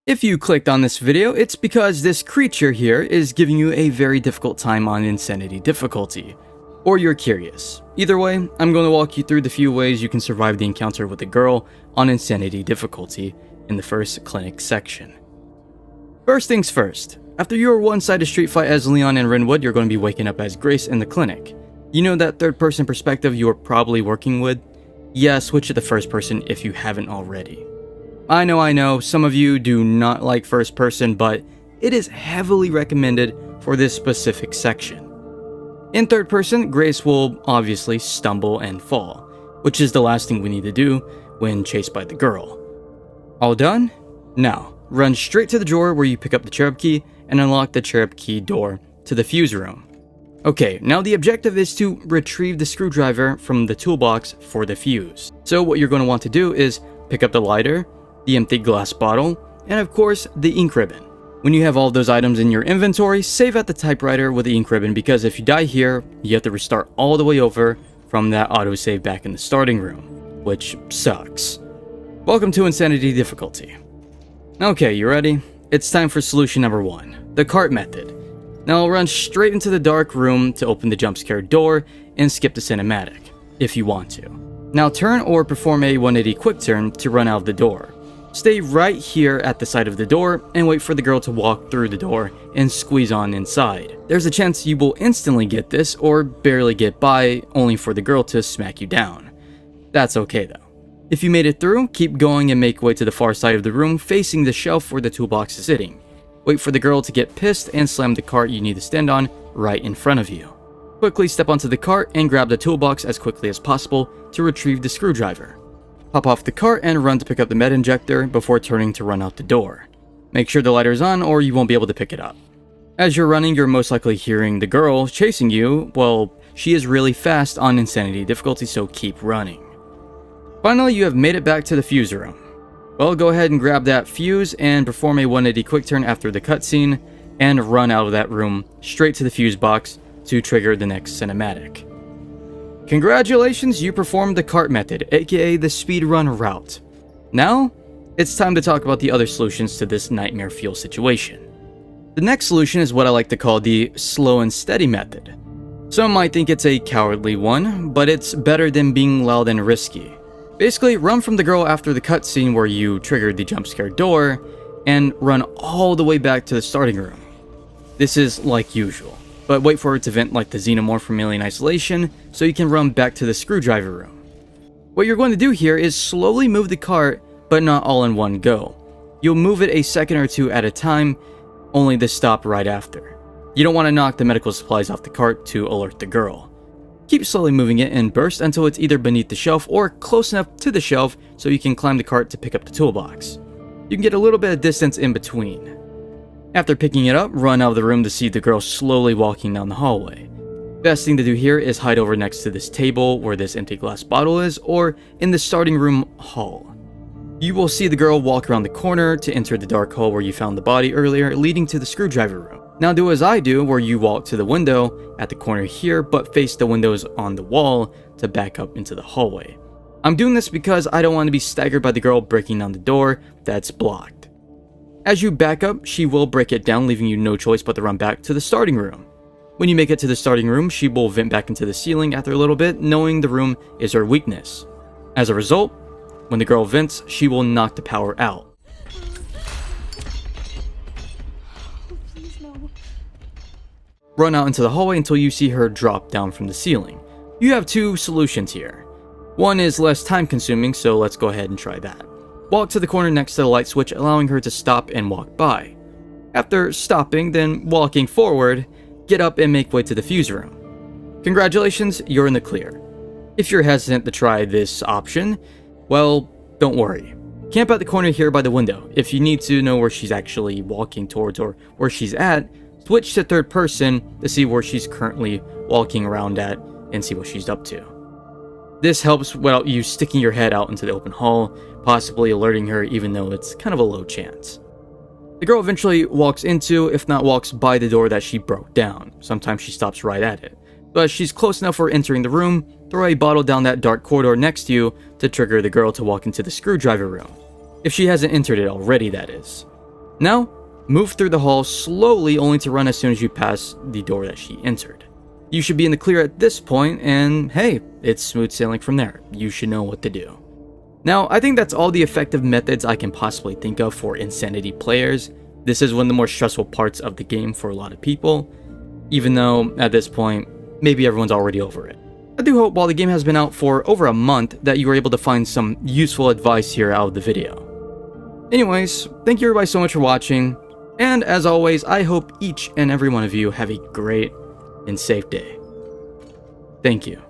If you clicked on this video, it's because this creature here is giving you a very difficult time on Insanity difficulty, or you're curious. Either way, I'm going to walk you through the few ways you can survive the encounter with a girl on Insanity difficulty in the first clinic section. First things first, after your one-sided street fight as Leon and Rinwood, you're going to be waking up as Grace in the clinic. You know that third-person perspective you're probably working with? Yeah, switch to the first person if you haven't already. I know, some of you do not like first person, but it is heavily recommended for this specific section. In third person, Grace will obviously stumble and fall, which is the last thing we need to do when chased by the girl. All done? Now, run straight to the drawer where you pick up the cherub key and unlock the cherub key door to the fuse room. Okay, now the objective is to retrieve the screwdriver from the toolbox for the fuse. So what you're going to want to do is pick up the lighter, the empty glass bottle, and of course, the ink ribbon. When you have all of those items in your inventory, save at the typewriter with the ink ribbon, because if you die here, you have to restart all the way over from that autosave back in the starting room, which sucks. Welcome to Insanity difficulty. Okay, you ready? It's time for solution number 1, the cart method. Now run straight into the dark room to open the jump scare door and skip the cinematic, if you want to. Now turn or perform a 180 quick turn to run out of the door. Stay right here at the side of the door and wait for the girl to walk through the door and squeeze on inside. There's a chance you will instantly get this or barely get by, only for the girl to smack you down. That's okay though. If you made it through, keep going and make way to the far side of the room facing the shelf where the toolbox is sitting. Wait for the girl to get pissed and slam the cart you need to stand on right in front of you. Quickly step onto the cart and grab the toolbox as quickly as possible to retrieve the screwdriver. Hop off the cart and run to pick up the med injector before turning to run out the door. Make sure the lighter is on or you won't be able to pick it up. As you're running, you're most likely hearing the girl chasing you. Well, she is really fast on Insanity difficulty, so keep running. Finally, you have made it back to the fuse room. Well, go ahead and grab that fuse and perform a 180 quick turn after the cutscene and run out of that room straight to the fuse box to trigger the next cinematic. Congratulations, you performed the cart method, aka the speedrun route. Now, it's time to talk about the other solutions to this nightmare fuel situation. The next solution is what I like to call the slow and steady method. Some might think it's a cowardly one, but it's better than being loud and risky. Basically, run from the girl after the cutscene where you triggered the jump scare door, and run all the way back to the starting room. This is like usual, but wait for it to vent like the xenomorph from Alien Isolation, so you can run back to the screwdriver room. What you're going to do here is slowly move the cart, but not all in one go. You'll move it a second or two at a time, only to stop right after. You don't want to knock the medical supplies off the cart to alert the girl. Keep slowly moving it in bursts until it's either beneath the shelf or close enough to the shelf so you can climb the cart to pick up the toolbox. You can get a little bit of distance in between. After picking it up, run out of the room to see the girl slowly walking down the hallway. Best thing to do here is hide over next to this table where this empty glass bottle is, or in the starting room hall. You will see the girl walk around the corner to enter the dark hall where you found the body earlier, leading to the screwdriver room. Now do as I do, where you walk to the window at the corner here, but face the windows on the wall to back up into the hallway. I'm doing this because I don't want to be staggered by the girl breaking down the door that's blocked. As you back up, she will break it down, leaving you no choice but to run back to the starting room. When you make it to the starting room, she will vent back into the ceiling after a little bit, knowing the room is her weakness. As a result, when the girl vents, she will knock the power out. Run out into the hallway until you see her drop down from the ceiling. You have two solutions here. One is less time consuming, so let's go ahead and try that. Walk to the corner next to the light switch, allowing her to stop and walk by. After stopping, then walking forward, get up and make way to the fuse room. Congratulations, you're in the clear. If you're hesitant to try this option, well, don't worry. Camp at the corner here by the window. If you need to know where she's actually walking towards or where she's at, switch to third person to see where she's currently walking around at and see what she's up to. This helps without you sticking your head out into the open hall, possibly alerting her even though it's kind of a low chance. The girl eventually walks into, if not walks by the door that she broke down. Sometimes she stops right at it. But she's close enough for entering the room, throw a bottle down that dark corridor next to you to trigger the girl to walk into the screwdriver room. If she hasn't entered it already, that is. Now, move through the hall slowly, only to run as soon as you pass the door that she entered. You should be in the clear at this point, and hey, it's smooth sailing from there. You should know what to do. Now, I think that's all the effective methods I can possibly think of for Insanity players. This is one of the more stressful parts of the game for a lot of people, even though at this point, maybe everyone's already over it. I do hope while the game has been out for over a month that you were able to find some useful advice here out of the video. Anyways, thank you everybody so much for watching, and as always, I hope each and every one of you have a great and safe day. Thank you.